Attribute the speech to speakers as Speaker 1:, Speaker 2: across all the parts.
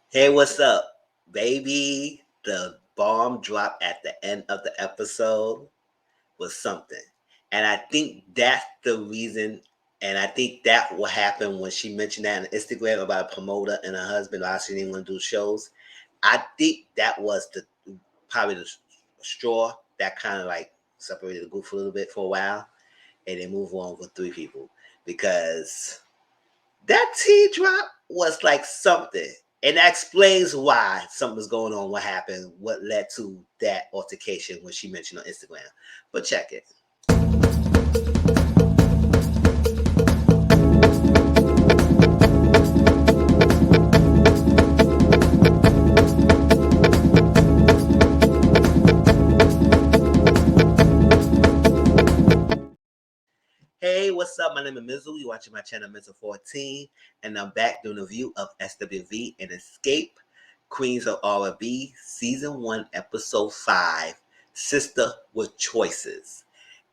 Speaker 1: Hey, what's up, baby? The bomb drop at the end of the episode was something. And I think that's the reason, and I think that what happened when she mentioned that on Instagram about a promoter and her husband, why she didn't want to do shows. I think that was the probably the straw that kind of like separated the group for a little bit for a while, and then move on with three people because that tea drop was like something. And that explains why something was going on, what happened, what led to that altercation when she mentioned on Instagram. But check it. Hey, what's up? My name is Mizzle. You're watching my channel, Mizzle14, and I'm back doing a review of SWV and Escape, Queens of R&B, Season 1, Episode 5, Sister with Choices.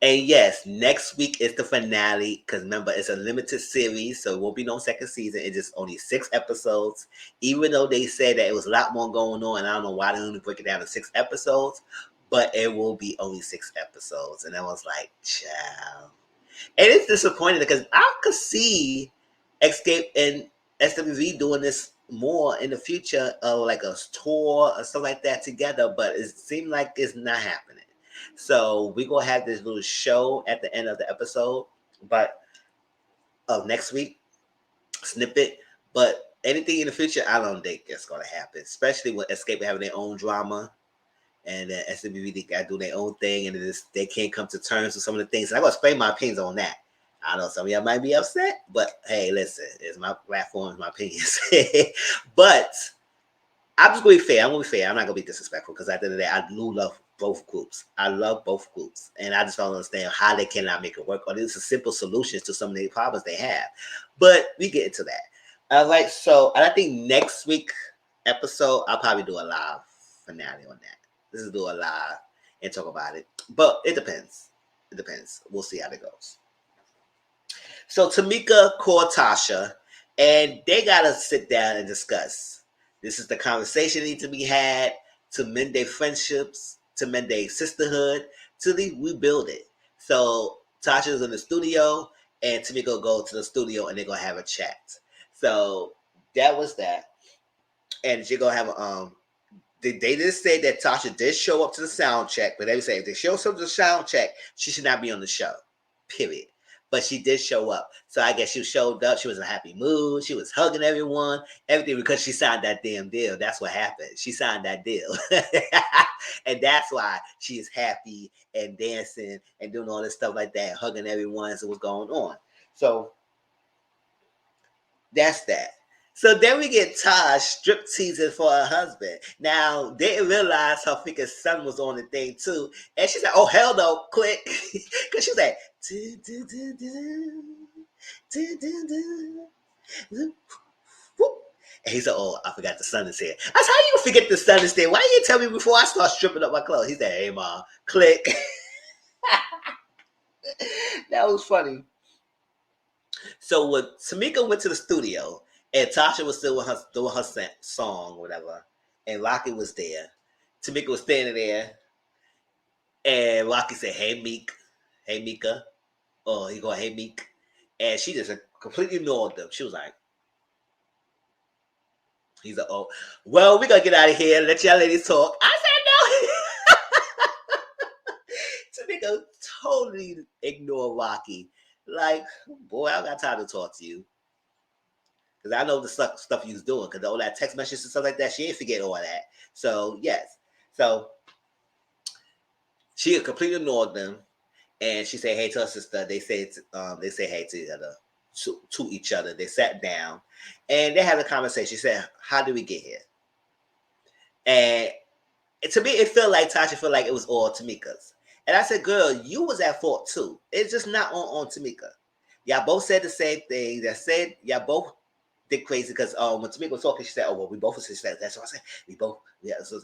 Speaker 1: And yes, next week is the finale, because remember, it's a limited series, so it won't be no second season. It's just only 6 episodes, even though they said that it was a lot more going on, and I don't know why they only break it down to 6 episodes, but it will be only 6 episodes. And I was like, child. And it's disappointing because I could see Escape and SWV doing this more in the future, like a tour or something like that together, but it seemed like it's not happening. So we're gonna have this little show at the end of the episode, but of next week, snippet. But anything in the future, I don't think it's gonna happen, especially with Escape having their own drama and then SWV they gotta do their own thing, and they can't come to terms with some of the things. And I'm gonna explain my opinions on that. I know some of y'all might be upset, but hey, listen, it's my platform, it's my opinions. But I'm just gonna be fair. I'm gonna be fair. I'm not gonna be disrespectful because at the end of the day, I do love both groups. I love both groups, and I just don't understand how they cannot make it work. Or there's simple solutions to some of the problems they have. But we get into that. So and I think next week episode I'll probably do a live finale on that. This is do a live and talk about it. But it depends. It depends. We'll see how it goes. So Tamika called Tasha, and they gotta sit down and discuss. This is the conversation that needs to be had to mend their friendships, to mend their sisterhood, to rebuild it. So Tasha's in the studio, and Tamika will go to the studio, and they're gonna have a chat. So that was that, and you're gonna have they did say that Tasha did show up to the sound check, but they would say if they show up to the sound check, she should not be on the show. Period. But she did show up. So I guess she showed up. She was in a happy mood. She was hugging everyone, everything because she signed that damn deal. That's what happened. She signed that deal. And that's why she is happy and dancing and doing all this stuff like that, hugging everyone. So what's going on? So that's that. So then we get Taj strip teasing for her husband. Now, they didn't realize her freaking son was on the thing too. And she's like, oh, hell no, quick. Because she's like, do, do, do, do, do, do, do, do. And he said, oh, I forgot the son is here. I said, how you forget the son is there? Why didn't you tell me before I start stripping up my clothes? He said, hey, Ma, click. That was funny. So when Tamika went to the studio and Tasha was still doing her song or whatever, and Rocky was there, Tamika was standing there, and Rocky said, "Hey Meek, hey Mika," or he going, "Hey Meek," and she just completely ignored them. She was like, "He's like, oh, well, we gonna get out of here. Let y'all ladies talk." I said, "No." Tamika totally ignored Rocky. Like, boy, I don't got time to talk to you. Because I know the stuff you was doing. Because all that text messages and stuff like that, she ain't forget all that. So yes, so she completely ignored them, and she said, "Hey to her sister." They say hey to each other. To each other. They sat down, and they had a conversation. She said, "How did we get here?" And to me, it felt like Tasha felt like it was all Tamika's. And I said, "Girl, you was at fault too. It's just not on Tamika. Y'all both said the same thing. That said, y'all both did crazy because when Tamika was talking, she said, "Oh well, we both said that." So I said, "We both, yeah." So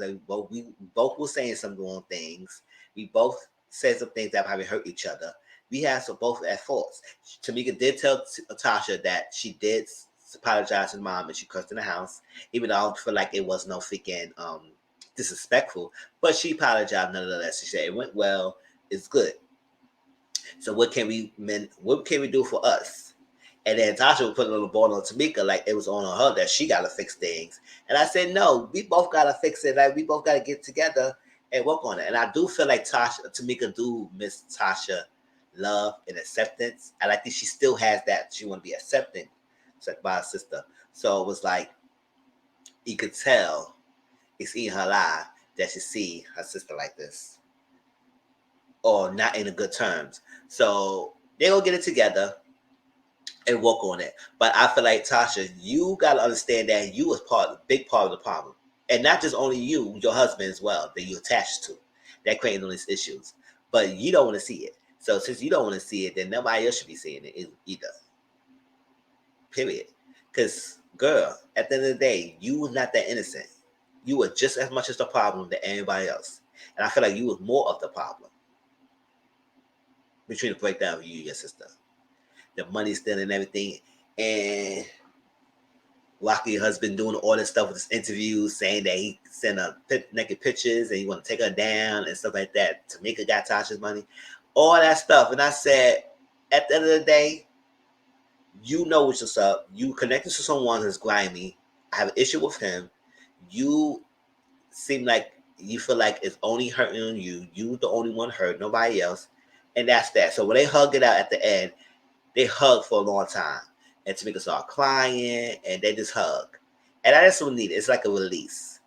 Speaker 1: we both were saying some wrong things. We both said some things that probably hurt each other. We had some both at faults." Tamika did tell Tasha that she did apologized to the mom, and she cursed in the house. Even though I don't feel like it was no freaking disrespectful, but she apologized nonetheless. She said it went well. It's good. So what can we do for us? And then Tasha would put a little ball on Tamika like it was on her that she gotta fix things. And I said, no, we both gotta fix it. Like we both gotta get together and work on it. And I do feel like Tamika do miss Tasha love and acceptance. And I think she still has that. She wanna be accepted by her sister. So it was like you could tell it's in her life that she see her sister like this. Or not in a good terms. So they will get it together and work on it. But I feel like Tasha, you gotta understand that you was big part of the problem. And not just only you, your husband as well, that you attached to, that creating all these issues. But you don't want to see it. So since you don't want to see it, then nobody else should be seeing it either. Period. Because, girl, at the end of the day, you was not that innocent. You were just as much as the problem than anybody else. And I feel like you was more of the problem between the breakdown of you and your sister. The money stealing and everything. And Rocky husband doing all this stuff with his interviews, saying that he sent her naked pictures and he want to take her down and stuff like that. Tamika got Tasha's money. All that stuff. And I said, at the end of the day, you know what's up. You connected to someone who's grimy. I have an issue with him. You seem like you feel like it's only hurting you. You the only one hurt, nobody else. And that's that. So when they hug it out at the end, they hug for a long time. And Tamika started crying, and they just hug. And I just need it. It's like a release.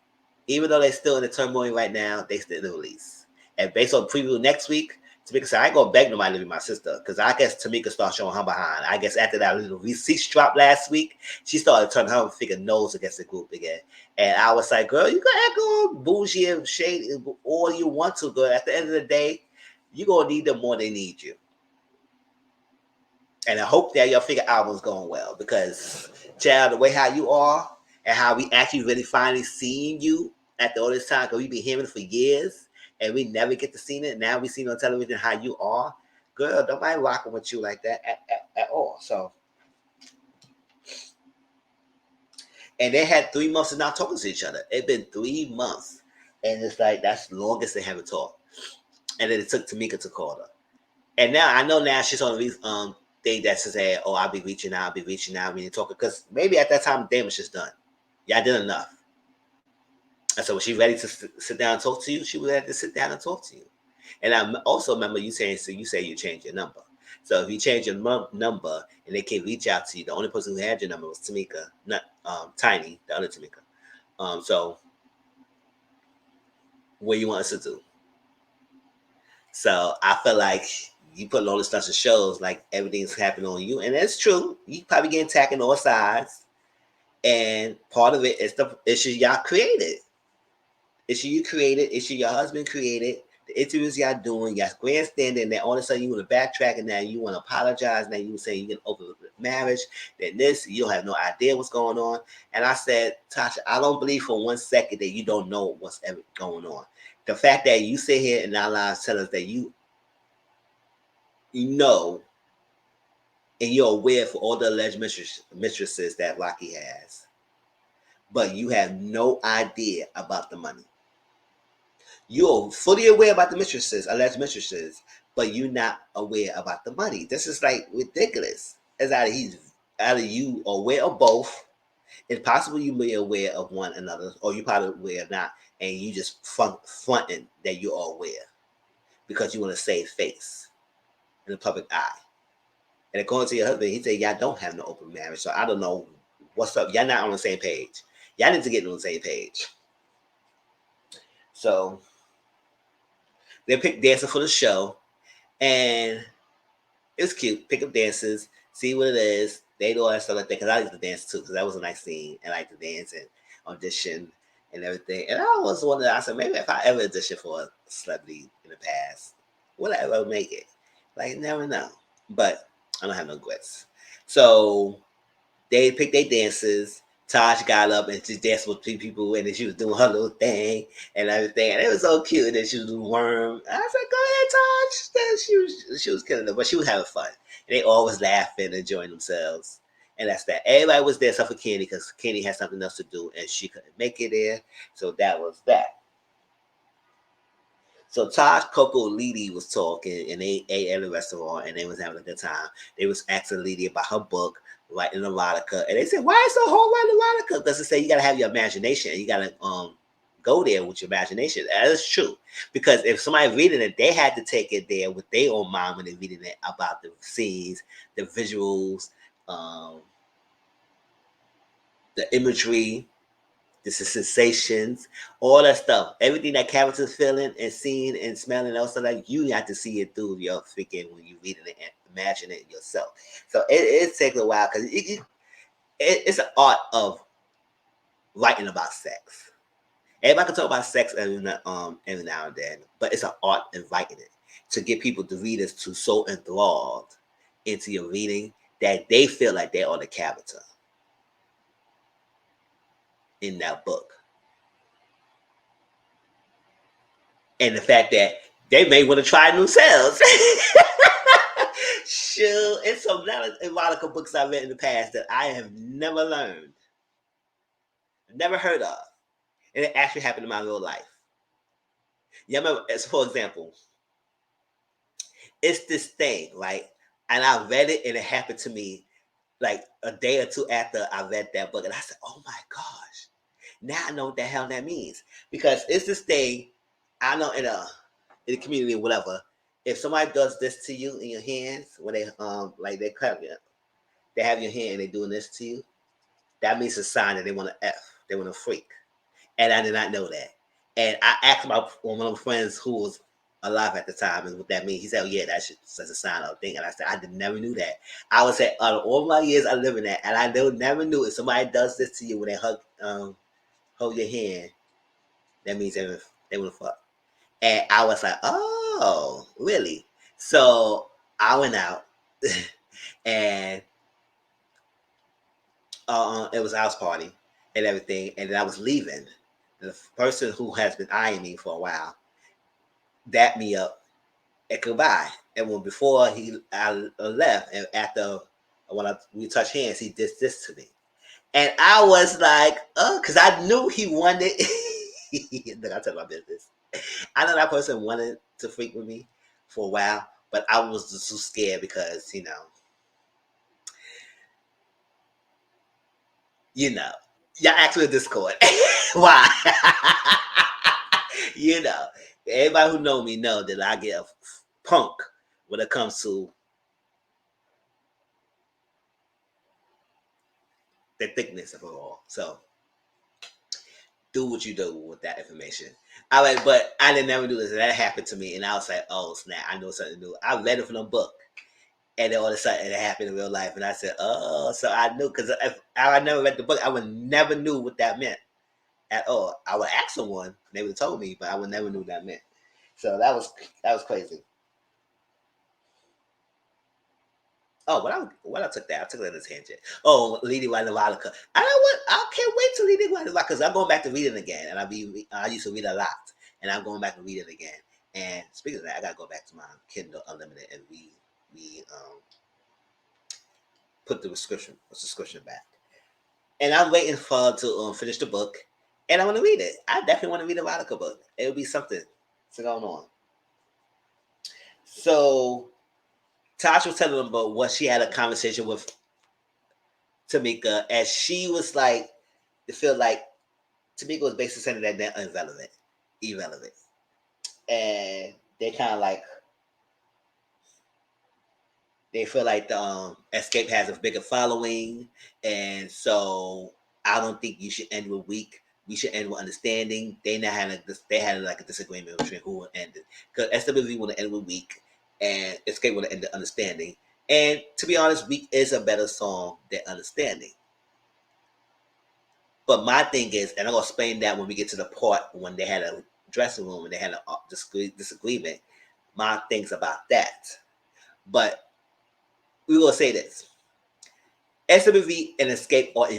Speaker 1: Even though they're still in the turmoil right now, they still in the release. And based on the preview next week, Tamika said, I ain't going to beg nobody to be my sister. Because I guess Tamika started showing her behind. I guess after that little receipts drop last week, she started turning her freaking nose against the group again. And I was like, girl, you can act all bougie and shady all you want to, girl. At the end of the day, you're going to need them more than they need you. And I hope that your figure album's going well because, child, the way how you are and how we actually really finally seeing you after all this time, because we've been hearing it for years and we never get to see it. Now we see on television how you are. Girl, nobody rocking with you like that at all. So, and they had 3 months of not talking to each other. It's been 3 months. And it's like, that's the longest they haven't talked. And then it took Tamika to call her. And now, I know now she's on these thing that says, oh, I'll be reaching out, we need to talk. Because maybe at that time, the damage is done. Y'all did enough. And so when she's ready to sit down and talk to you, she was ready to sit down and talk to you. And I also remember you saying, so you say you changed your number. So if you change your number and they can't reach out to you, the only person who had your number was Tamika, not Tiny, the other Tamika. So what you want us to do? So I feel like you put all this stuff in shows like everything's happening on you. And that's true. You probably getting attacked on all sides. And part of it is the issue y'all created. Issue you created, issue your husband created, the interviews y'all doing, y'all grandstanding, then all of a sudden you want to backtrack and now you want to apologize. Now you say you get over the marriage, then this, you don't have no idea what's going on. And I said, Tasha, I don't believe for 1 second that you don't know what's ever going on. The fact that you sit here in our lives tell us that you know and you're aware for all the alleged mistresses that Rocky has, but you have no idea about the money. You're fully aware about the alleged mistresses, but you're not aware about the money. This is like ridiculous. It's either you aware of both. It's possible you may be aware of one another, or you probably aware of not, and you just fronting that you are aware because you want to save face in the public eye. And according to your husband, he said y'all don't have no open marriage. So I don't know what's up. Y'all not on the same page. Y'all need to get on the same page. So they picked dancing for the show, and it was cute. Pick up dances, see what it is. They do all that stuff like that because I like to dance too because that was a nice scene. I like to dance and audition and everything. And I was wondering, I said, maybe if I ever audition for a celebrity in the past, would I ever make it? Like, never know. But I don't have no regrets. So they picked their dances. Taj got up and just danced with people, and then she was doing her little thing and everything, and it was so cute. And then she was doing worm. I was like, "Go ahead, Taj." She was killing it, but she was having fun. And they always laughing, enjoying themselves, And that's that. Everybody was there except for Kenny because Kenny had something else to do and she couldn't make it there. So that was that. So Taj, Coco, Lady was talking, and they ate at a restaurant, and they was having a good time. They was asking Lady about her book, writing erotica, and they said, "Why is so hard writing erotica?" Because they say you gotta have your imagination, you gotta go there with your imagination. That is true, because if somebody reading it, they had to take it there with their own mind when they're reading it about the scenes, the visuals, um, the imagery, the sensations, all that stuff, everything that characters feeling and seeing and smelling, also like you have to see it through your freaking when you read it and imagine it yourself. So it takes a while because it's an art of writing about sex. Everybody can talk about sex every now and then, but it's an art in writing it to get people, the readers, to so enthralled into your reading that they feel like they are the character in that book. And the fact that they may want to try new sales. Sure, it's some erotica books I've read in the past that I have never learned, never heard of, and it actually happened in my real life. Yeah, I remember, as for example, it's this thing, right? And I read it, and it happened to me like a day or two after I read that book, and I said, "Oh my gosh, now I know what the hell that means." Because it's this thing I know in the community or whatever. If somebody does this to you in your hands when they like they have your hand and they're doing this to you, that means a sign that they want to F, they want to freak. And I did not know that. And I asked my one of my friends who was alive at the time and what that means. He said, "Oh yeah, that's a sign of a thing." And I said, "I never knew that." I would say, out of all my years I live in that, and I never knew if somebody does this to you when they hold your hand, that means they want to fuck. And I was like, "Oh, really?" So I went out and it was a house party and everything, and then I was leaving. The person who has been eyeing me for a while dapped me up and goodbye. And when before I left, and after we touched hands, he did this to me, and I was like, "Oh," because I knew he wanted. Look, I tell my business. I know that person wanted to freak with me for a while, but I was just so scared because you know, y'all asked me a Discord. Why? you know, everybody who know me know that I get a punk when it comes to the thickness of it all. So do what you do with that information. I like, but I didn't never do this. And that happened to me, and I was like, "Oh snap! I know something new." I read it from a book, and then all of a sudden it happened in real life, and I said, "Oh," so I knew because if I never read the book, I would never knew what that meant at all. I would ask someone, they would have told me, but I would never knew what that meant. So that was crazy. Oh, what I took that. I took that in a tangent. Oh, Lady Vodka. I know what. I can't wait to Lady Vodka because I'm going back to reading again, and I used to read a lot, and I'm going back to read it again. And speaking of that, I gotta go back to my Kindle Unlimited and put the subscription back. And I'm waiting for to finish the book, and I want to read it. I definitely want to read a Vodka book. It would be something going on. So Tasha was telling them about what she had a conversation with Tamika, as she was like, to feel like Tamika was basically saying that they're irrelevant, and they kind of like they feel like the Escape has a bigger following, and so I don't think you should end with weak. We should end with understanding. They had like a disagreement between who would end it because SWV want to end with weak, and Escape want to end the understanding. And to be honest, weak is a better song than understanding. But my thing is, and I'm gonna explain that when we get to the part when they had a dressing room and they had a disagreement. My things about that, but we will say this: SWV and Escape are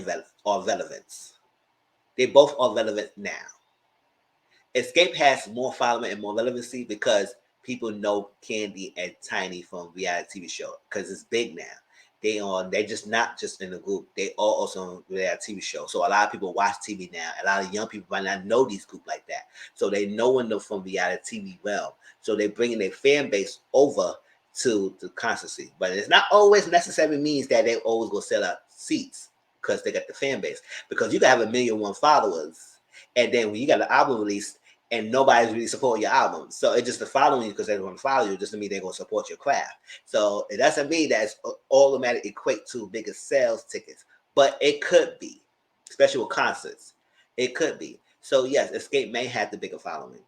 Speaker 1: relevant. They both are relevant now. Escape has more following and more relevancy because people know Candy and Tiny from reality TV show because it's big now. They're just not just in the group. They are also on reality TV show. So a lot of people watch TV now. A lot of young people might not know these groups like that. So they knowing them from reality TV well. So they bringing their fan base over to the constancy. But it's not always necessarily means that they always go sell out seats because they got the fan base. Because you can have 1,000,001 followers, and then when you got an album release and nobody's really supporting your album, so it's just the following you because they want to follow you, doesn't mean they're gonna support your craft. So it doesn't mean that it's automatically equate to bigger sales tickets, but it could be, especially with concerts. It could be. So yes, Escape may have the bigger following,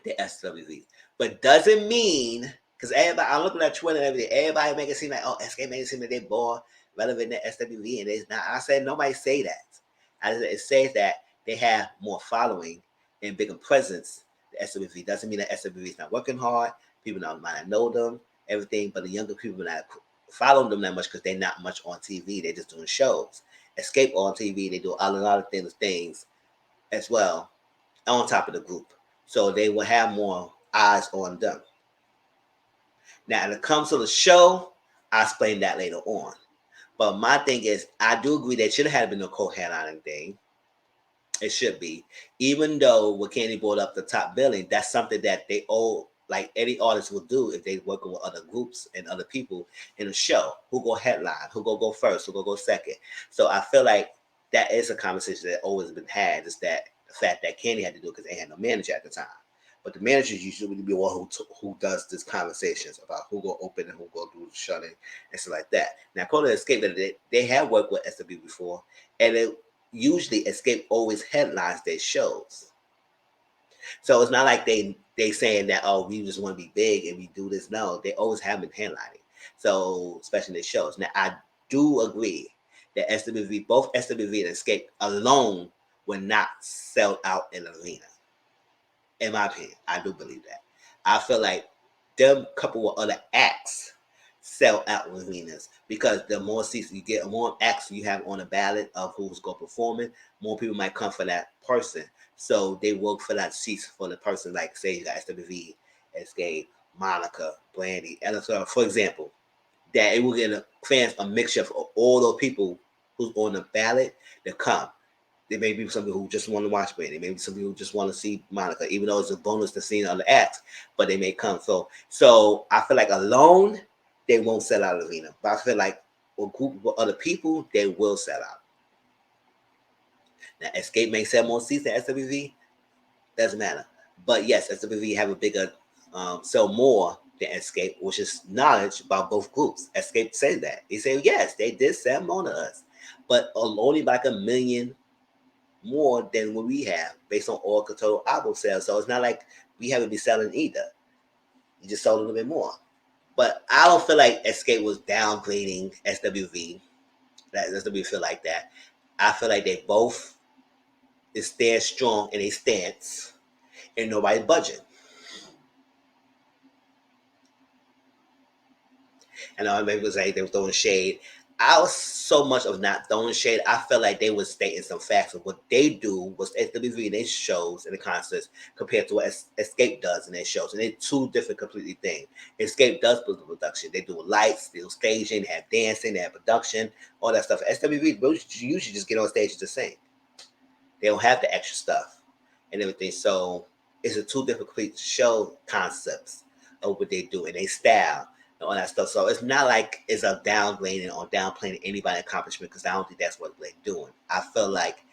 Speaker 1: the SWV, but doesn't mean because everybody, I'm looking at Twitter and everything, everybody make it seem like, oh, Escape make it seem like they're more relevant than SWV, and it's not. I said nobody say that. I said it says that they have more following and bigger presence. The SWV doesn't mean that SWV is not working hard. People might not know them, everything, but the younger people not follow them that much because they're not much on TV. They're just doing shows. Escape on TV, they do a lot of things as well on top of the group. So they will have more eyes on them. Now, when it comes to the show, I'll explain that later on. But my thing is, I do agree that should have been a co-headlining thing. It should be. Even though what Candy brought up the top billing, that's something that they all, like any artist will do if they working with other groups and other people in a show. Who go headline, who go first, who go second. So I feel like that is a conversation that always been had, is that the fact that Candy had to do it because they had no manager at the time. But the managers usually be the one who does these conversations about who go open and who go do the shutting and stuff like that. Now, Coda Escape, they have worked with SW before, and it usually Escape always headlines their shows. So it's not like they saying that, oh, we just want to be big and we do this. No, they always have been headlining. So especially their shows. Now I do agree that SWV, both SWV and Escape alone will not sell out an arena. In my opinion, I do believe that. I feel like them couple with other acts sell out arenas because the more seats you get, the more acts you have on the ballot of who's going to perform it, more people might come for that person. So they work for that seats for the person, like say you got SWV, Escape, Monica, Brandy, and so for example, that it will get fans a mixture of all those people who's on the ballot to come. There may be some people who just want to watch Brandy. Maybe some people who just want to see Monica, even though it's a bonus to see other acts, but they may come. So I feel like alone, they won't sell out arena. But I feel like a group of other people, they will sell out. Now, Escape may sell more seats than SWV. Doesn't matter. But yes, SWV have a bigger, sell more than Escape, which is knowledge about both groups. Escape said that. He said, yes, they did sell more to us, but only like 1,000,000 more than what we have based on all total album sales. So it's not like we haven't been selling either. You just sold a little bit more. But I don't feel like Escape was downgrading SWV. That SWV feel like that. I feel like they both stand strong in a stance and nobody's budging. And I remember it was like they were throwing shade. I was so much of not throwing shade. I felt like they were stating some facts of what they do was SWV in their shows and the concerts compared to what Escape does in their shows. And they're two different completely things. Escape does build the production. They do lights, they do staging, they have dancing, they have production, all that stuff. SWV usually just get on stage to sing. They don't have the extra stuff and everything. So it's a two different complete show concepts of what they do and they style and all that stuff. So it's not like it's a downgrading or downplaying anybody's accomplishment because I don't think that's what they're doing. I feel like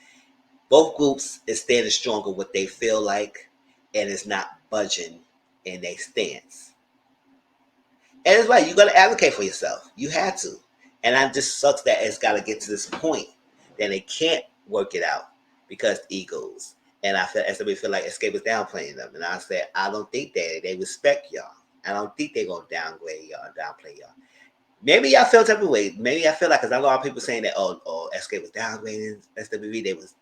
Speaker 1: both groups is standing strong on what they feel like and it's not budging in their stance. And it's right, you gotta advocate for yourself. You had to. And it just sucks that it's gotta get to this point that they can't work it out because egos. And I feel SW feel like Escape is downplaying them. And I said, I don't think they respect y'all. I don't think they're gonna downgrade y'all, downplay y'all. Maybe y'all feel type of way. Maybe I feel like because I know a lot of people saying that Escape was downgrading SWV, they was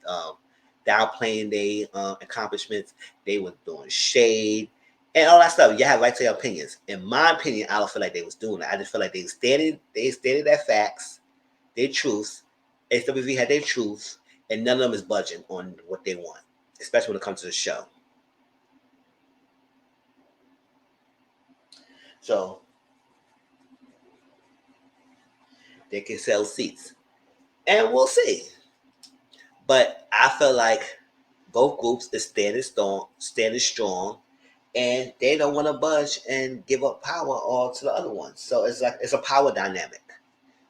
Speaker 1: downplaying their accomplishments, they was doing shade and all that stuff. You have right to your opinions. In my opinion, I don't feel like they was doing that. I just feel like they stated their facts, their truths. SWV had their truths, and none of them is budging on what they want, especially when it comes to the show. So they can sell seats. And we'll see. But I feel like both groups is standing strong, and they don't want to budge and give up power all to the other ones. So it's like it's a power dynamic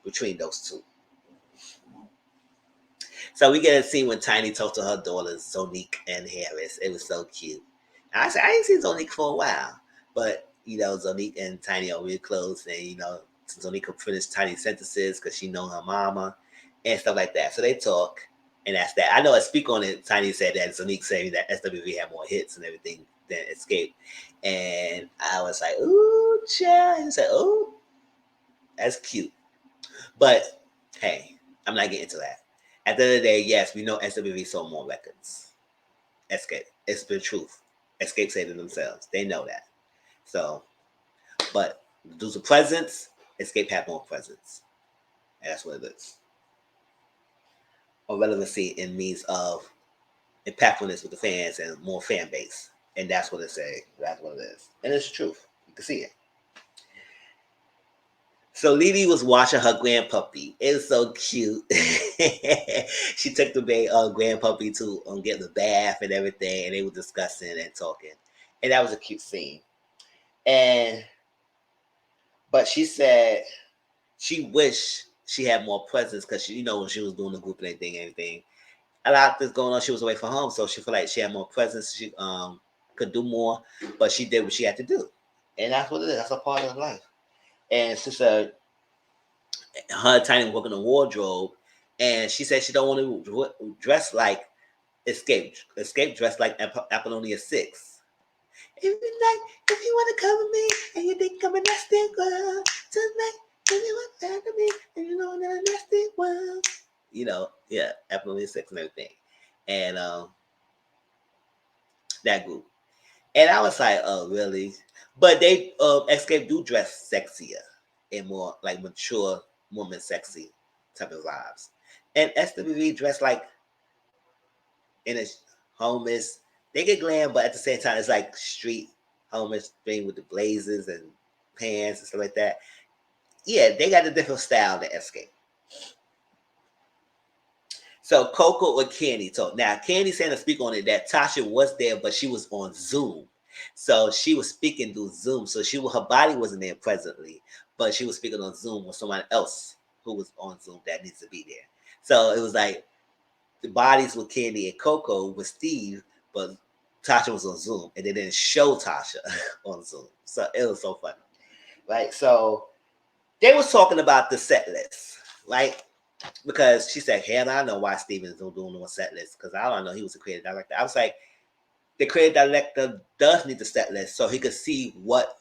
Speaker 1: between those two. So we get a scene when Tiny talked to her daughters, Zonique and Harris. It was so cute. And I said, I ain't seen Zonique for a while. But, Zonique and Tiny are real close. And, Zonique could finish Tiny's sentences because she know her mama and stuff like that. So they talk. And that's that. I know I speak on it. Tiny said that Zonique saying that SWV had more hits and everything than Escape. And I was like, ooh, child. And he said, ooh, that's cute. But, hey, I'm not getting into that. At the end of the day, yes, we know SWV sold more records. Escape. It's the truth. Escape said it themselves. They know that. So, but due to presence, Escape had more presence. And that's what it is. Or relevancy in means of impactfulness with the fans and more fan base. And that's what it says. That's what it is. And it's the truth. You can see it. So Lily was watching her grandpuppy. It was so cute. She took the grandpuppy to get the bath and everything, and they were discussing and talking, and that was a cute scene. But she said she wished she had more presence because when she was doing the group and everything, a lot of things going on. She was away from home, so she felt like she had more presence. She could do more, but she did what she had to do, and that's what it is. That's a part of life. And she said her Tiny working the wardrobe, and she said she don't want to dress like Escape. Escape dressed like Apollonia 6. If you want to cover me and you think I'm a nasty girl tonight, if you want to cover me and you know I'm a nasty world, yeah, Apollonia 6 and everything, and that group. And I was like, oh really? But they Escape do dress sexier and more like mature woman sexy type of vibes. And SWV dressed like in a homeless. They get glam, but at the same time, it's like street homeless thing with the blazers and pants and stuff like that. Yeah, they got a different style than Escape. So Coco or Candy talk. Now Candy saying to speak on it that Tasha was there, but she was on Zoom. So she was speaking through Zoom. So her body wasn't there presently, but she was speaking on Zoom with someone else who was on Zoom that needs to be there. So it was like the bodies with Candy and Coco with Steve, but Tasha was on Zoom, and they didn't show Tasha on Zoom. So it was so funny, right? So they was talking about the set list, right? Because she said, hell, I know why Steven's doing no set list, because I don't know he was a creative director. I was like, the creative director does need the set list so he could see what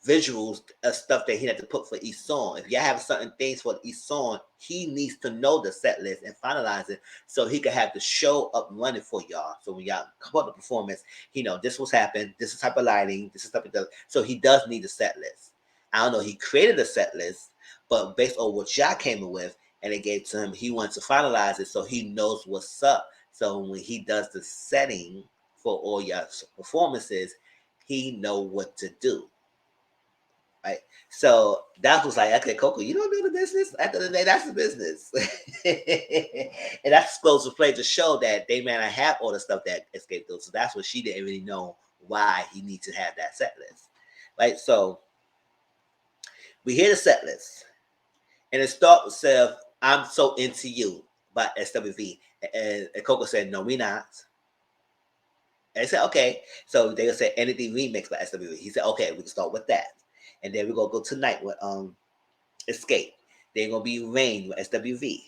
Speaker 1: visuals of stuff that he had to put for each song. If y'all have certain things for each song, he needs to know the set list and finalize it so he could have the show up and running for y'all. So when y'all come up with the performance, he know this was happened, this is type of lighting, this is type of so he does need a set list. I don't know, he created a set list, but based on what y'all came up with and it gave to him, he wants to finalize it so he knows what's up. So when he does the setting for all y'all performances, he know what to do. Right. So that was like, okay, Coco, you don't know the business. At the end of the day, that's the business. And that's supposed to play to show that they may not have all the stuff that Escape does. So that's what she didn't really know why he needs to have that set list. Right. So we hear the set list. And it starts with I'm So Into You by SWV. And Coco said, no, we not. And I said, okay. So they said Anything Remix by SWV. He said, okay, we can start with that. And then we're gonna go tonight with Escape. Then gonna be Rain with SWV.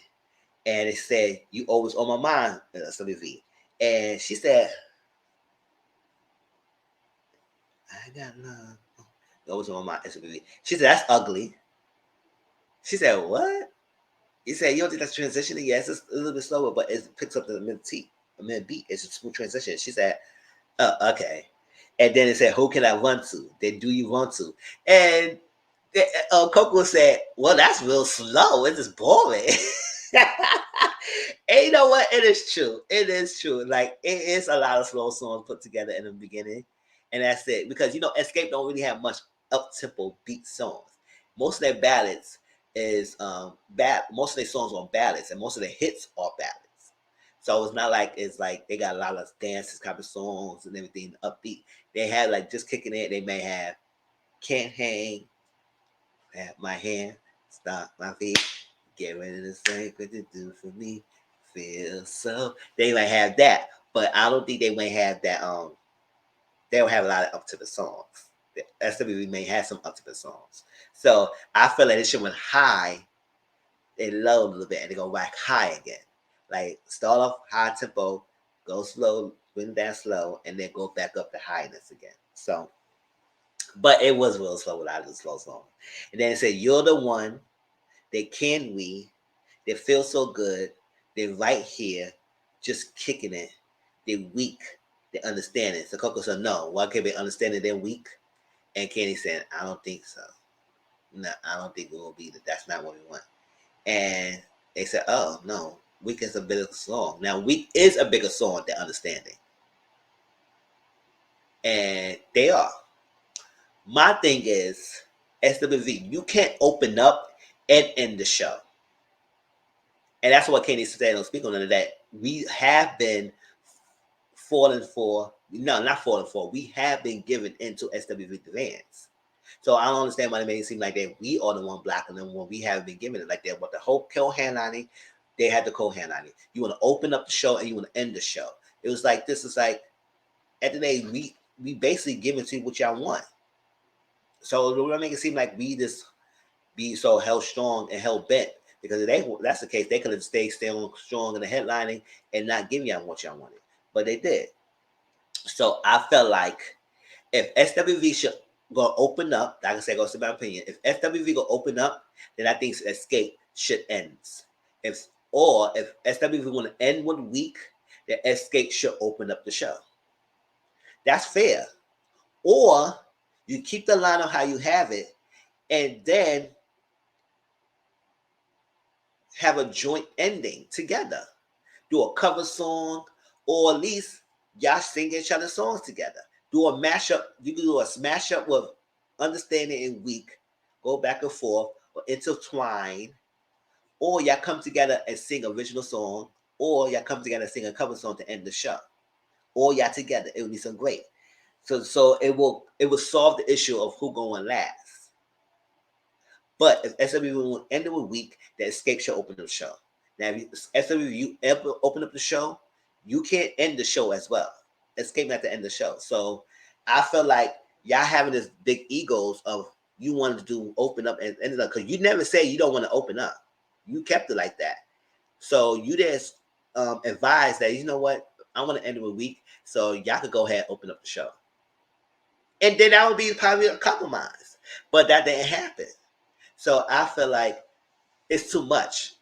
Speaker 1: And it said, You Always On My Mind with SWV. And she said, I got love. You Always On My Mind, SWV. She said, that's ugly. She said, what? He said, you don't think that's transitioning? Yes, it's a little bit slower, but it picks up the mid beat. It's a smooth transition. She said, okay. And then it said, who can I run to? Then do you want to? And Coco said, well, that's real slow. It's just boring. And you know what? It is true. It is true. Like, it is a lot of slow songs put together in the beginning. And that's it. Because, Escape don't really have much up-tempo beat songs. Most of their ballads is most of their songs are ballads, and most of their hits are ballads. So it's not like it's like they got a lot of dances kind of songs and everything upbeat. They have like just kicking it. They may have Can't Hang, Have My Hand, Stop My Feet, Get Ready to Say What You Do For Me, Feel So. They might have that, but I don't think they may have that. They don't have a lot of up to the songs. The SWV may have some up to the songs. So I feel like it should went high and low a little bit, and they go back high again. Like start off high tempo, go slow, bring down slow, and then go back up to highness again. So, but it was real slow without the slow song. And then it said, "You're the one. They can we. They feel so good. They're right here, just kicking it. They're weak. They understand it." So Coco said, "No, why can't they understand it? They're weak." And Kenny said, "I don't think so. No, I don't think it will be that. That's not what we want." And they said, "Oh no, weak is a bigger song. Now weak is a bigger song than understanding." And they are. My thing is, SWV, you can't open up and end the show. And that's what Kenny said on Speak on it, that we have been falling for, no, not falling for, we have been given into SWV fans. So I don't understand why they made it seem like that we are the one blocking them when we haven't been given it like that. But the whole co-handlining, they had the co-handlining. You want to open up the show and you want to end the show. It was like, this is like, at the day, we basically giving to you what y'all want. So don't make it seem like we just be so held strong and held bent. Because if that's the case, they could have stayed strong in the headlining and not give y'all what y'all wanted. But they did. So I felt like if SWV should go open up, like I said, goes to my opinion. If SWV go open up, then I think Escape should end. If SWV want to end 1 week, then Escape should open up the show. That's fair. Or you keep the line of how you have it, and then have a joint ending together. Do a cover song, or at least y'all sing each other's songs together. Do a mashup. You can do a smash up with Understanding and Weak, go back and forth, or intertwine, or y'all come together and sing original song, or y'all come together and sing a cover song to end the show, or y'all together. It would be so great. So it will solve the issue of who going last. But if SWV will end of a week, the Escape should open the show. Now, if SWV ever open up the show, you can't end the show as well. Escape not to end the show. So I feel like y'all having this big egos of you wanted to do open up and end it up, because you never say you don't want to open up. You kept it like that. So you just advise that, you know what, I want to end of a week, so y'all could go ahead and open up the show. And then that would be probably a compromise. But that didn't happen. So I feel like it's too much.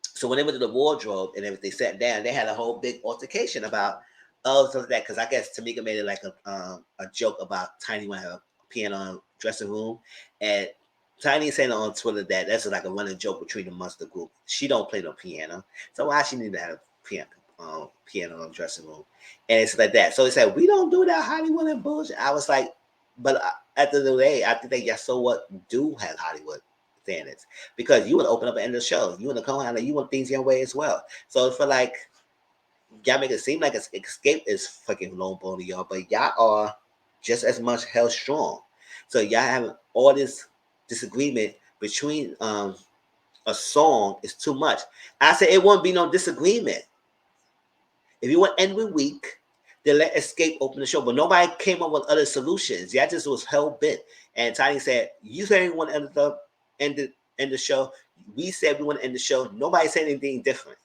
Speaker 1: So when they went to the wardrobe and everything sat down, they had a whole big altercation about stuff like that. Because I guess Tamika made it like a joke about Tiny wanting to have a piano in the dressing room, and Tiny saying on Twitter that that's like a running joke between the monster group. She don't play no piano, so why she need to have a piano in the dressing room, and it's like that. So they said we don't do that Hollywood and bullshit. I was like, but at the end of the day, I think they guess so what do have Hollywood standards, because you want to open up and end the show. You want to come out and you want things your way as well. So for like y'all make it seem like Escape is fucking lone bone to y'all, but y'all are just as much held strong. So y'all have all this disagreement between a song is too much. I said it won't be no disagreement. If you want to end with weak, then let Escape open the show. But nobody came up with other solutions. Y'all just was hell bent. And Tiny said, you said you want to end the show. We said we want to end the show. Nobody said anything different.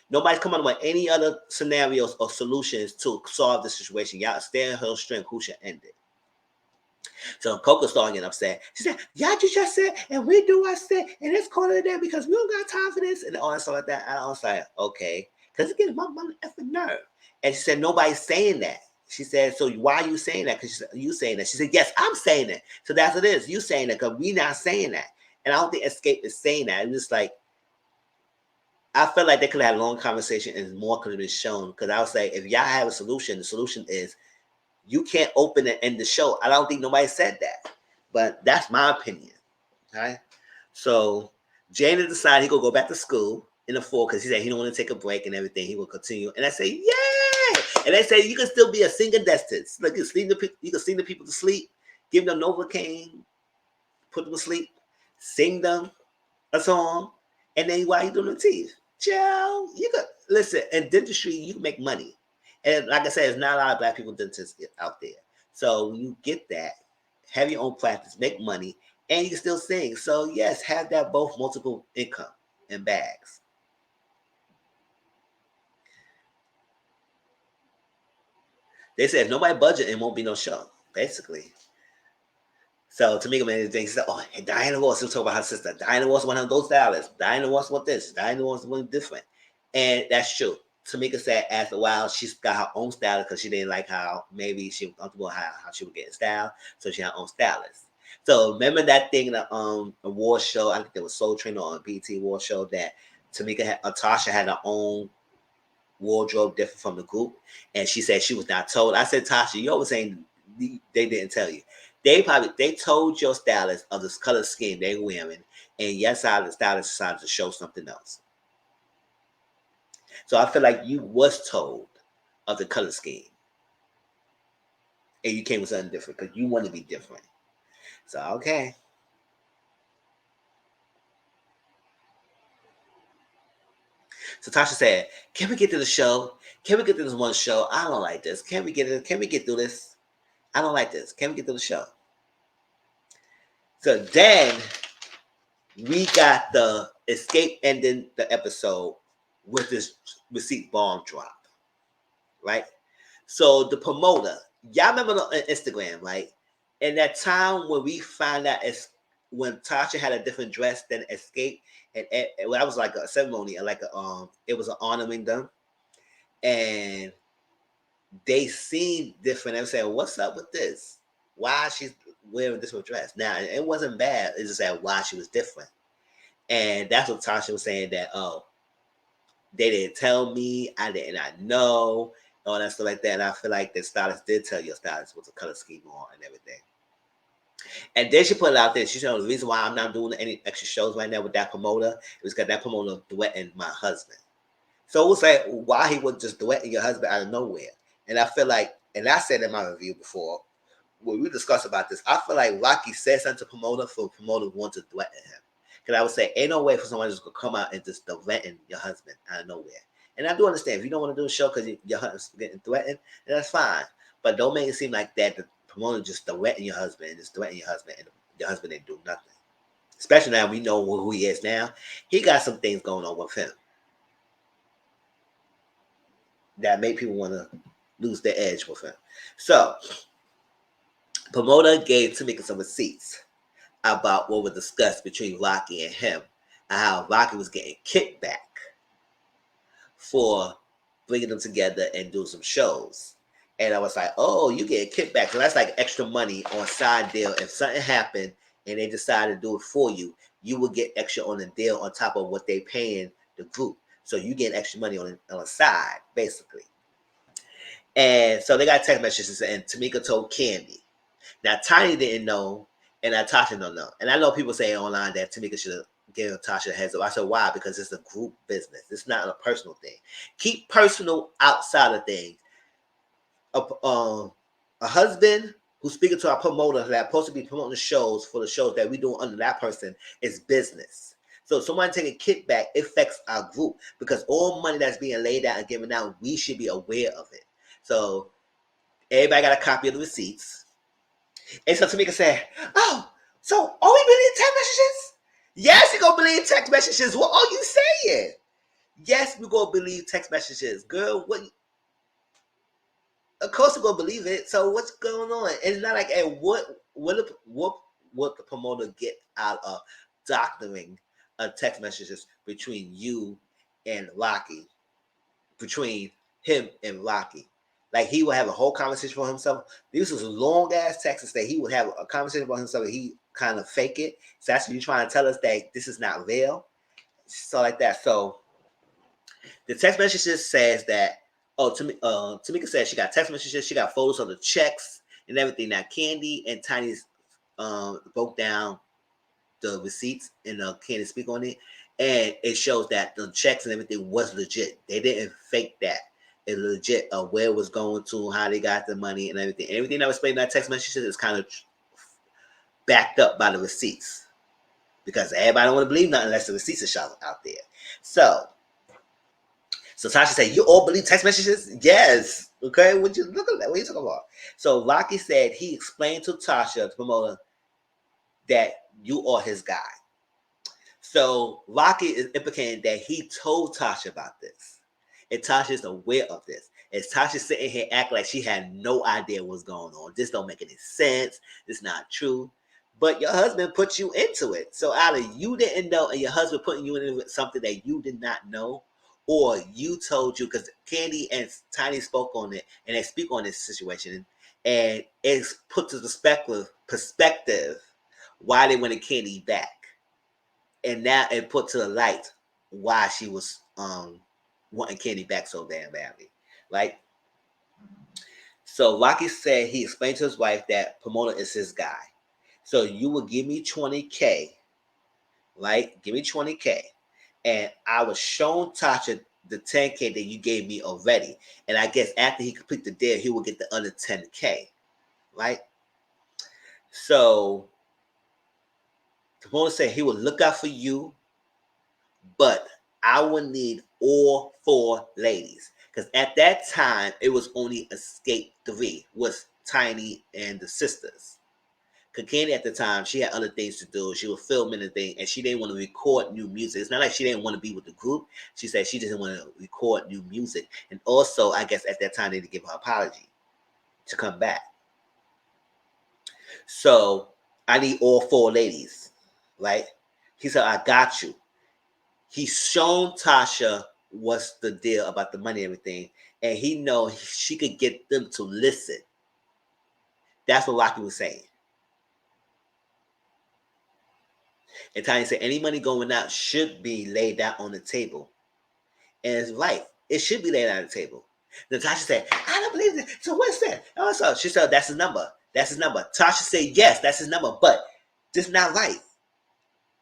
Speaker 1: Nobody's coming up with any other scenarios or solutions to solve the situation. Y'all stay in her strength. Who should end it? So Coco started getting upset. She said, y'all just said, and we do what I said, and it's calling it there because we don't got time for this, and all that stuff like that. And I was like, okay. Because again, my effing nerve. And she said, nobody's saying that. She said, so why are you saying that? Because you saying that. She said, yes, I'm saying it. So that's what it is. You saying that because we not saying that. And I don't think Escape is saying that. It's just like, I felt like they could have had a long conversation and more could have been shown. Because I was like, if y'all have a solution, the solution is you can't open and end the show. I don't think nobody said that. But that's my opinion. Right? So Jada decided he gonna go back to school in the fall because he said he don't want to take a break and everything. He will continue. And I say, yay! And they say you can still be a singer distance. Like you can sing the people to sleep, give them Novocaine, put them to sleep, sing them a song, and then while you doing the teeth, child, you could listen. In dentistry, you can make money. And like I said, there's not a lot of black people dentists out there. So when you get that, have your own practice, make money, and you can still sing. So yes, have that both multiple income and bags. They said if nobody budget, it won't be no show, basically. So Tamika made the thing. She said, "Oh, and Diana Ross." She'll talk about her sister. Diana Ross, one of those stylists. Diana Ross want this. Diana Ross want different, and that's true. Tamika said after a while she's got her own stylist because she didn't like how maybe she was comfortable how she was getting style, so she had her own stylist. So remember that thing, the award show. I think there was Soul Train on BT Award show that Tamika had, Tasha had her own wardrobe different from the group, and she said she was not told. I said, Tasha, you always saying they didn't tell you. They told your stylist of this color scheme they wearing, and yes, the stylist decided to show something else. So I feel like you was told of the color scheme, and you came with something different because you want to be different. So okay. So Tasha said, "Can we get to the show? Can we get to this one show? I don't like this. Can we get it? Can we get through this? I don't like this. Can we get to the show?" So then we got the escape ending the episode with this receipt bomb drop, right? So the promoter, y'all remember on Instagram, right? In that time when we found out when Tasha had a different dress than Escape, and that was like a ceremony, like it was an honoring them, and they seemed different. They were saying, "What's up with this? Why she's wearing this dress?" Now it wasn't bad. It's just that why she was different. And that's what Tasha was saying that, oh, they didn't tell me, I did not know, all that stuff like that. And I feel like the stylist did tell your stylist what the color scheme on and everything. And then she put it out there. She said, the reason why I'm not doing any extra shows right now with that promoter is because that promoter duetting my husband. So it was like, why he would just duetting your husband out of nowhere. And I feel like, and I said in my review before, when we discussed about this, I feel like Rocky said something to promoter for promoter want to duet him. Because I would say, ain't no way for someone just to come out and just threaten your husband out of nowhere. And I do understand if you don't want to do a show because your husband's getting threatened, then that's fine. But don't make it seem like that the promoter just threatening your husband and just threatening your husband, and your husband didn't do nothing. Especially now we know who he is now. He got some things going on with him that make people want to lose their edge with him. So, promoter gave Tamika some receipts about what was discussed between Rocky and him, and how Rocky was getting kickback for bringing them together and doing some shows. And I was like, oh, you get kickback. So that's like extra money on side deal. If something happened and they decided to do it for you, you will get extra on the deal on top of what they paying the group. So you get extra money on the side, basically. And so they got text messages, and Tamika told Candy. Now Tiny didn't know, and Tasha don't know. And I know people say online that Tamika should have given Tasha a heads up. I said, why? Because it's a group business. It's not a personal thing. Keep personal outside of things. A husband who's speaking to our promoter that's supposed to be promoting the shows for the shows that we do under that person is business. So someone taking kickback affects our group because all money that's being laid out and given out, we should be aware of it. So everybody got a copy of the receipts. And so Tamika said, oh, so are we believing text messages? Yes, you're going to believe text messages. What are you saying? Yes, we're going to believe text messages. Girl, what? Of course we're going to believe it. So what's going on? And it's not like, hey, what the promoter get out of doctoring text messages between you and Rocky, between him and Rocky. Like he would have a whole conversation for himself. This was a long ass text that he would have a conversation about himself and he kind of fake it. So that's what you're trying to tell us that this is not real. So like that. So the text messages says that Tamika said she got text messages, she got photos of the checks and everything. Now Candy and Tiny's broke down the receipts and Candy speak on it, and it shows that the checks and everything was legit. They didn't fake that. It's legit of where it was going to, how they got the money and everything. Everything that was explained in that text message is kind of backed up by the receipts because everybody don't want to believe nothing unless the receipts are shot out there. So Tasha said, "You all believe text messages?" Yes. Okay. What you look at that? What are you talking about? So Rocky said he explained to Tasha, the promoter, that you are his guy. So Rocky is implicating that he told Tasha about this. And Tasha is aware of this. And Tasha sitting here acting like she had no idea what's going on. This don't make any sense. This not true. But your husband put you into it. So either you didn't know and your husband putting you into something that you did not know, or you told you, because Candy and Tiny spoke on it and they speak on this situation, and it's put to the perspective why they wanted Candy back. And now it put to the light why she was wanting Candy back so damn badly, right? So Rocky said he explained to his wife that promoter is his guy. So you will give me 20K, right? Give me 20K. And I was showing Tasha the 10K that you gave me already. And I guess after he complete the deal, he will get the other 10K, right? So the promoter said he will look out for you, but I would need all 4 ladies. Because at that time, it was only Escape 3 with Tiny and the sisters. Because Candy at the time, she had other things to do. She was filming the thing, and she didn't want to record new music. It's not like she didn't want to be with the group. She said she didn't want to record new music. And also, I guess at that time, they did give her an apology to come back. So, I need all 4 ladies, right? He said, I got you. He's shown Tasha what's the deal about the money and everything, and he know she could get them to listen. That's what Rocky was saying. And Tanya said any money going out should be laid out on the table. And it's right. It should be laid out on the table. Natasha said, I don't believe this. So what's that? Oh, so she said, that's his number. That's his number. Tasha said, yes, that's his number. But this is not right.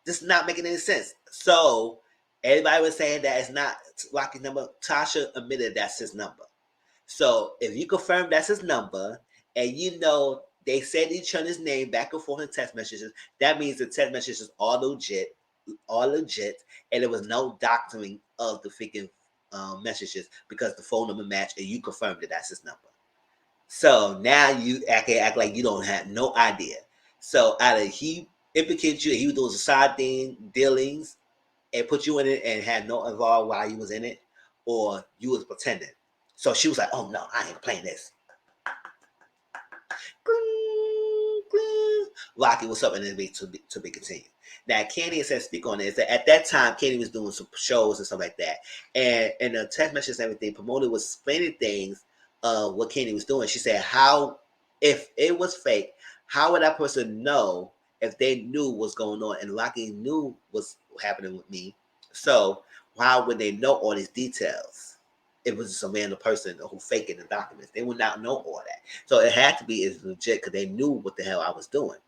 Speaker 1: This is not making any sense. So everybody was saying that it's not Rocky's number. Tasha admitted that's his number. So if you confirm that's his number, and you know they said he turned his name back and forth in text messages, that means the text messages are legit, and there was no doctoring of the freaking messages because the phone number matched, and you confirmed that that's his number. So now you act like you don't have no idea. So either he implicated you, he was doing side dealings, and put you in it and had no involved while you was in it, or you was pretending. So she was like, "Oh no, I ain't playing this." Rocky, what's up? And then to be continued. Now, Candy said speak on this. That at that time, Candy was doing some shows and stuff like that, and the text messages and everything. Promoter was explaining things of what Candy was doing. She said, "How if it was fake? How would that person know if they knew what's going on?" And Rocky knew what's happening with me. So how would they know all these details? It was just a random person who faking the documents. They would not know all that. So it had to be as legit because they knew what the hell I was doing.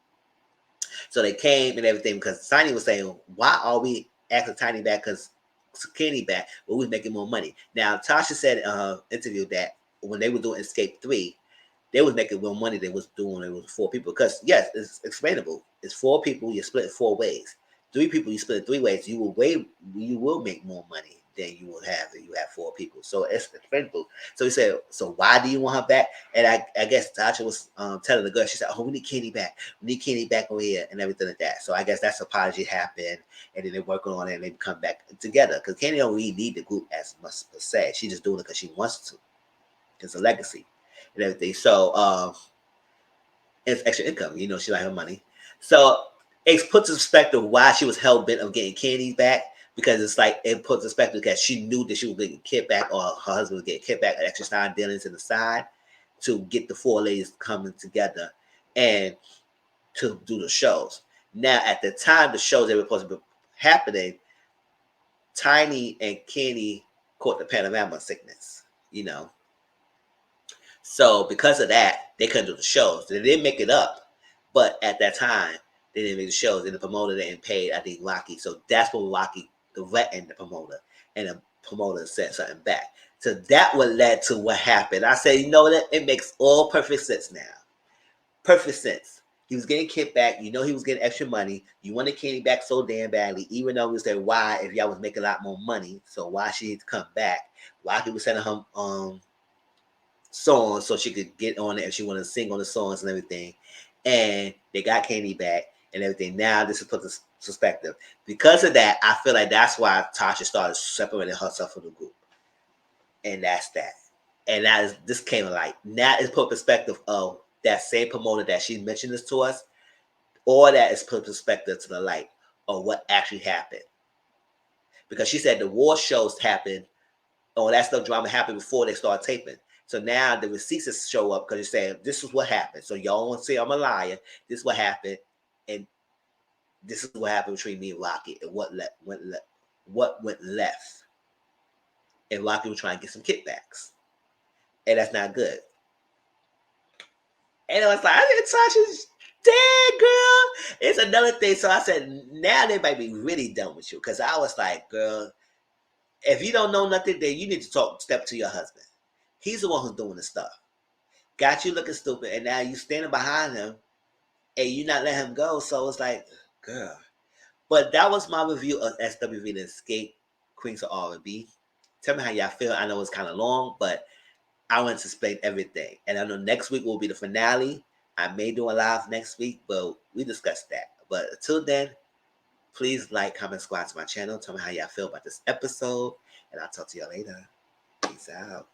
Speaker 1: So they came and everything because Tiny was saying, why are we asking Tiny back? Because Kenny back, but we was making more money. Now, Tasha said in her interview that when they were doing Escape 3, they was making more money than was doing it was 4 people. Because, yes, it's explainable. It's 4 people, you split it 4 ways. 3 people, you split it 3 ways. You will make more money than you will have if you have 4 people. So it's explainable. So he said, so why do you want her back? And I guess Tasha was telling the girl, she said, oh, we need Kenny back. We need Kenny back over here and everything like that. So I guess that's apology happened. And then they're working on it and they come back together. Because Kenny don't really need the group as much per se. She's just doing it because she wants to. It's a legacy and everything. So it's extra income. You know, she like her money. So it puts in perspective why she was hell bent of getting Candy back, because it's like it puts in perspective because she knew that she was getting kickback or her husband was getting kickback, extra side dealings in the side to get the 4 ladies coming together and to do the shows. Now, at the time the shows that were supposed to be happening, Tiny and Kenny caught the panorama sickness, you know. So because of that, they couldn't do the shows. They didn't make it up. But at that time, They didn't make the shows, and the promoter didn't pay, I think, Rocky. So that's what Rocky threatened the promoter, and the promoter sent something back. So that what led to what happened. I said, you know what? It makes all perfect sense now. Perfect sense. He was getting kickback. You know he was getting extra money. You wanted Kenny back so damn badly, even though we said why if y'all was making a lot more money. So why she need to come back? Rocky was sending her songs so she could get on it if she wanted to sing on the songs and everything. And they got Kenny back and everything. Now this is put the perspective. Because of that, I feel like that's why Tasha started separating herself from the group. And that's that. And that is this came to light. Now it's put perspective of that same promoter that she mentioned this to us. All that is put perspective to the light of what actually happened. Because she said the war shows happened, all that stuff drama happened before they started taping. So now the receipts show up because you're saying this is what happened. So y'all want to say I'm a liar. This is what happened, and this is what happened between me and Rocky, and what went left. And Rocky was trying to get some kickbacks, and that's not good. And I was like, I didn't touch his dead, girl. It's another thing. So I said, now they might be really done with you. Because I was like, girl, if you don't know nothing, then you need to step to your husband. He's the one who's doing the stuff. Got you looking stupid, and now you standing behind him, and you not letting him go. So it's like, girl. But that was my review of SWV The Escape, Queens of R&B. Tell me how y'all feel. I know it's kind of long, but I want to explain everything. And I know next week will be the finale. I may do a live next week, but we discussed that. But until then, please like, comment, subscribe to my channel. Tell me how y'all feel about this episode. And I'll talk to y'all later. Peace out.